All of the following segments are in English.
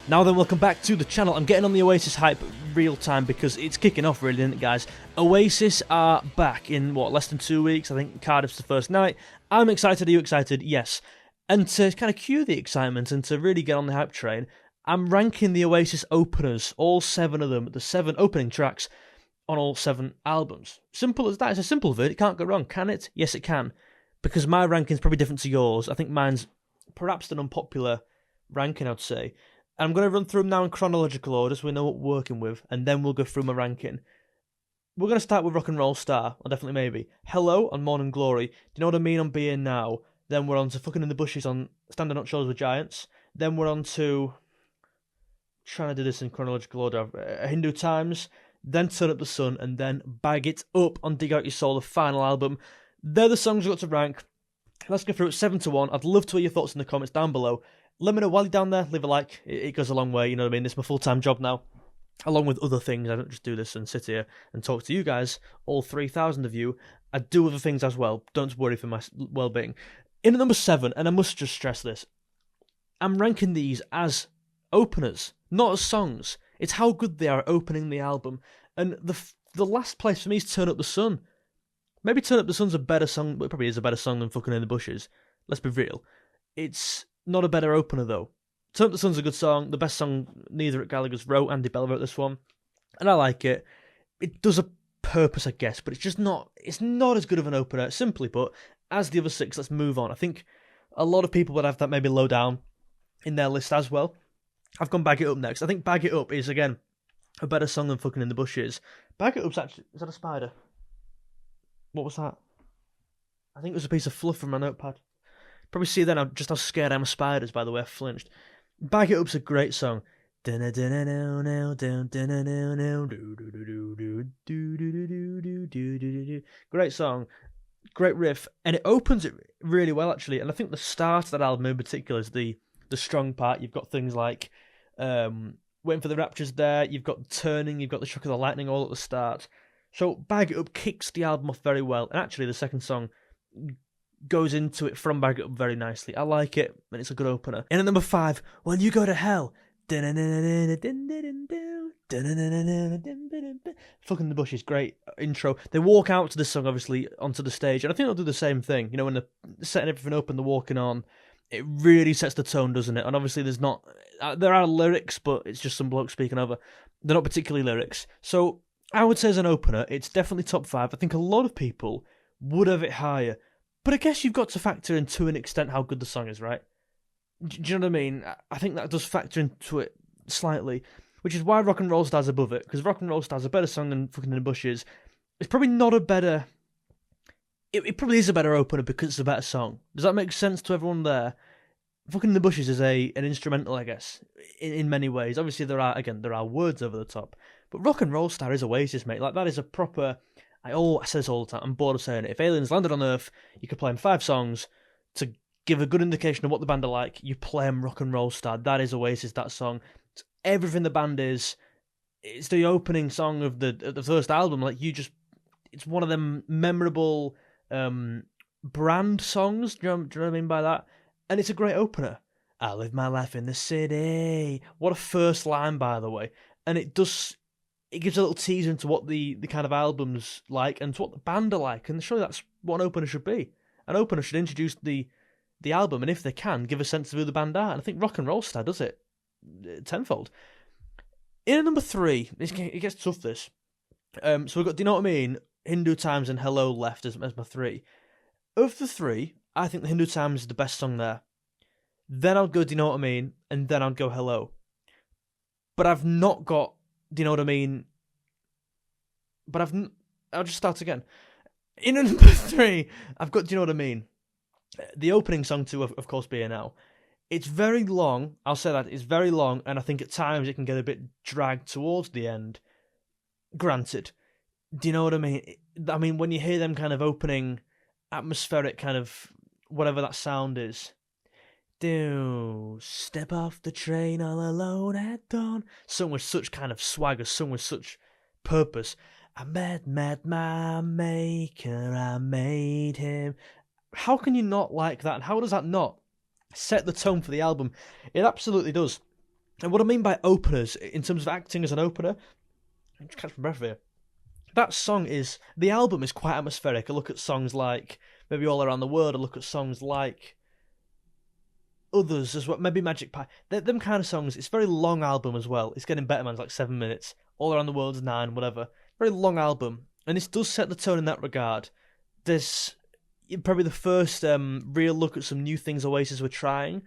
Now then, welcome back to the channel. I'm getting on the Oasis hype real time because it's kicking off really, isn't it, guys? Oasis are back in, what, less than 2 weeks? I think Cardiff's the first night. I'm excited. Are you excited? Yes. And to kind of cue the excitement and to really get on the hype train, I'm ranking the Oasis openers, all 7 of them, the 7 opening tracks on all 7 albums. Simple as that. It's a simple vid. It can't go wrong, can it? Yes, it can. Because my ranking's probably different to yours. I think mine's perhaps an unpopular ranking, I'd say. I'm going to run through them now in chronological order so we know what we're working with, and then we'll go through my ranking. We're going to start with Rock and Roll Star, or definitely maybe. Hello on Morning Glory. Do you know what I mean on Being Now? Then we're on to Fucking in the Bushes on Standing Up Shoulders with Giants. Then we're on to, trying to do this in chronological order, Hindu Times. Then Turn Up the Sun, and then Bag It Up on Dig Out Your Soul, the final album. They're the songs we've got to rank. Let's go through it 7 to 1. I'd love to hear your thoughts in the comments down below. Let me know while you're down there, leave a like, it goes a long way, you know what I mean, this is my full-time job now, along with other things. I don't just do this and sit here and talk to you guys, all 3,000 of you. I do other things as well, don't worry for my well-being. In at number 7, and I must just stress this, I'm ranking these as openers, not as songs. It's how good they are at opening the album, and the last place for me is Turn Up the Sun. Maybe Turn Up the Sun's a better song, but it probably is a better song than Fucking in the Bushes, let's be real. It's not a better opener, though. Turn Up the Sun's a good song. The best song neither at Gallagher's wrote. Andy Bell wrote this one. And I like it. It does a purpose, I guess, but it's just not... It's not as good of an opener, simply put, as the other 6. Let's move on. I think a lot of people would have that maybe low down in their list as well. I've gone Bag It Up next. I think Bag It Up is, again, a better song than Fucking in the Bushes. Bag It Up's actually... Is that a spider? What was that? I think it was a piece of fluff from my notepad. Probably see then just how scared I am of spiders, by the way, I flinched. Bag It Up's a great song. Great song, great riff, and it opens it really well, actually. And I think the start of that album in particular is the strong part. You've got things like Waiting for the Raptures there, you've got Turning, you've got the Shock of the Lightning all at the start. So Bag It Up kicks the album off very well, and actually the second song goes into it from Bag It Up very nicely. I like it, and it's a good opener. In at number 5, When You Go to Hell. Fucking the Bushes, great intro. They walk out to this song, obviously, onto the stage, and I think they'll do the same thing. You know, when they're setting everything up and they're walking on, it really sets the tone, doesn't it? And obviously there are lyrics, but it's just some bloke speaking over. They're not particularly lyrics. So I would say as an opener, it's definitely top 5. I think a lot of people would have it higher. But I guess you've got to factor in to an extent how good the song is, right? Do you know what I mean? I think that does factor into it slightly, which is why Rock and Roll Star's above it, because Rock and Roll Star's a better song than Fucking in the Bushes. It's probably not a better... It probably is a better opener because it's a better song. Does that make sense to everyone there? Fucking in the Bushes is an instrumental, I guess, in many ways. Obviously, there are words over the top, but Rock and Roll Star is Oasis, mate. Like, that is a proper... I say this all the time, I'm bored of saying it. If aliens landed on Earth, you could play them 5 songs to give a good indication of what the band are like. You play them Rock and Roll Star. That is Oasis, that song. It's everything the band is. It's the opening song of the first album. Like, it's one of them memorable brand songs. Do you know what I mean by that? And it's a great opener. I live my life in the city. What a first line, by the way. And it gives a little teaser into what the kind of album's like and to what the band are like. And surely that's what an opener should be. An opener should introduce the album, and if they can, give a sense of who the band are. And I think Rock and Roll Star does it tenfold. In at number 3, it gets tough, this. So we've got Do You Know What I Mean, Hindu Times, and Hello left as my 3. Of the 3, I think the Hindu Times is the best song there. Then I'll go Do You Know What I Mean, and then I'll go Hello. But I've not got Do You Know What I Mean? But I'll just start again. In at number 3, I've got Do You Know What I Mean? The opening song to, of course, Being Now. It's very long, I'll say that, it's very long, and I think at times it can get a bit dragged towards the end. Granted. Do you know what I mean? I mean, when you hear them kind of opening, atmospheric kind of, whatever that sound is. Do step off the train all alone at dawn. Sung with such kind of swagger, sung with such purpose. I met my maker, I made him. How can you not like that? And how does that not set the tone for the album? It absolutely does. And what I mean by openers, in terms of acting as an opener, I'm just catching my breath here. The album is quite atmospheric. I look at songs like maybe All Around the World. I look at songs like others as well, maybe Magic Pie. Them kind of songs. It's a very long album as well. It's getting better, man. It's like 7 minutes. All Around the World's 9, whatever. Very long album, and this does set the tone in that regard. There's probably the first real look at some new things Oasis were trying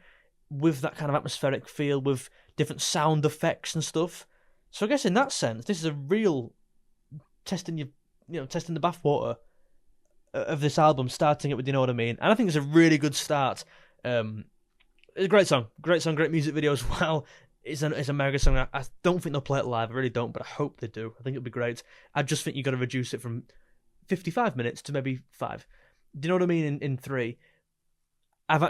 with that kind of atmospheric feel, with different sound effects and stuff. So I guess in that sense, this is a real testing the bathwater of this album, starting it with You Know What I Mean. And I think it's a really good start. It's a great song, great music video as well. It's a mega song. I don't think they'll play it live, I really don't, but I hope they do. I think it'll be great. I just think you've got to reduce it from 55 minutes to maybe 5. Do you know what I mean? In 3, I've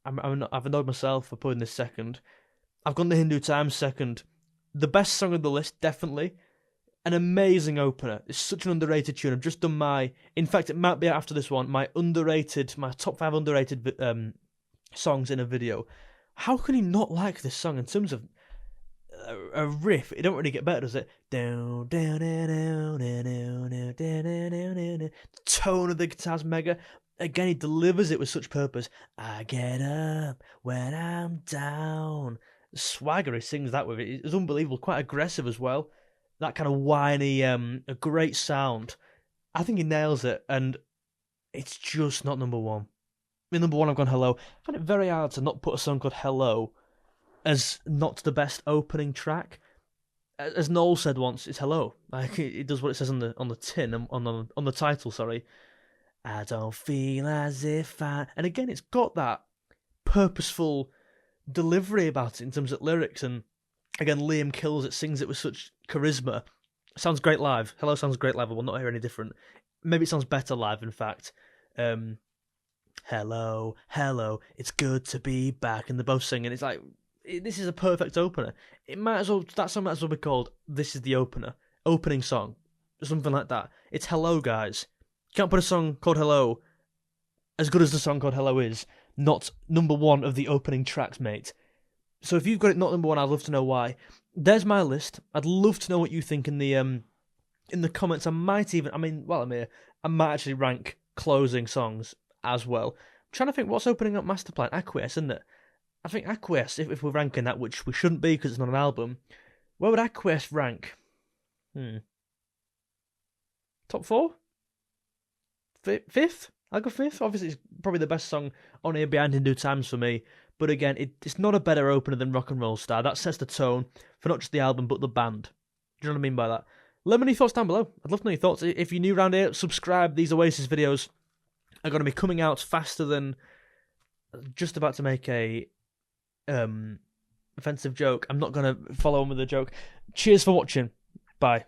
annoyed myself for putting this second. I've gone the Hindu Times second. The best song on the list, definitely. An amazing opener. It's such an underrated tune. I've just done in fact, it might be after this one, my top 5 underrated songs in a video. How can you not like this song in terms of a riff? It don't really get better, does it? Down, down, down, down, down, down, down. The tone of the guitar's mega. Again, he delivers it with such purpose. I get up when I'm down. The swagger he sings that with, it's unbelievable. Quite aggressive as well. That kind of whiny, a great sound. I think he nails it, and it's just not number one. I mean, number one, I've gone Hello. I find it very hard to not put a song called Hello as not the best opening track. As Noel said once, it's Hello. Like, it does what it says on the tin, on the title, sorry. I don't feel as if I... And again, it's got that purposeful delivery about it in terms of lyrics, and again, Liam kills it, sings it with such charisma. Sounds great live. Hello sounds great live. I will not hear any different. Maybe it sounds better live, in fact. Hello, hello, it's good to be back. And they're both singing. It's like, this is a perfect opener. That song might as well be called This Is the Opener. Opening song. Something like that. It's Hello, guys. You can't put a song called Hello, as good as the song called Hello is, not number one of the opening tracks, mate. So if you've got it not number one, I'd love to know why. There's my list. I'd love to know what you think in the comments. I might actually rank closing songs as well. I'm trying to think what's opening up Masterplan. Acquiesce, isn't it? I think Acquiesce, if we're ranking that, which we shouldn't be because it's not an album, where would Acquiesce rank? Top 4? 5th? I'll go 5th. Obviously, it's probably the best song on here behind Hindu Times for me. But again, it's not a better opener than Rock and Roll Star. That sets the tone for not just the album, but the band. Do you know what I mean by that? Let me know your thoughts down below. I'd love to know your thoughts. If you're new around here, subscribe. These Oasis videos are going to be coming out faster than... Just about to make a offensive joke. I'm not going to follow on with the joke. Cheers for watching. Bye.